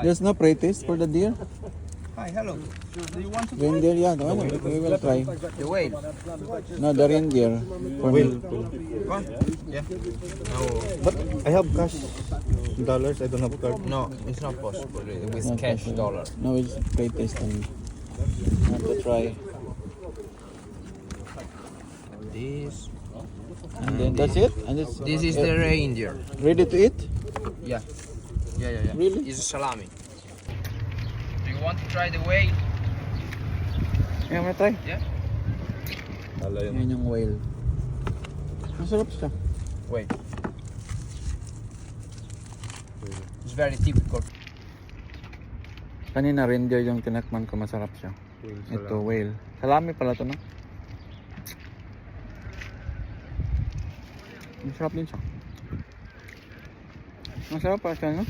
There's no pre-taste for the deer? Hi, hello. Do you want to Reindeer, yeah. No, we will try. the whale? No, the reindeer. For me. One? Yeah. No, But I have cash dollars. I don't have card. no, it's not possible with No, cash possible. dollar. No, it's pre-taste only. Have to try. This. And then that's it? And it's This is the reindeer. ready to eat? Yeah. Yeah. Really? It's a salami. Do you want to try the whale? Yeah, may try. Yeah. Wala yun. Yan yung whale. Masarap siya. Wait. It's very typical. Kanina reindeer yung tinakman ko, masarap siya. Ito, whale. Salami pala to, no? Masarap din siya. Masarap pa siya, no?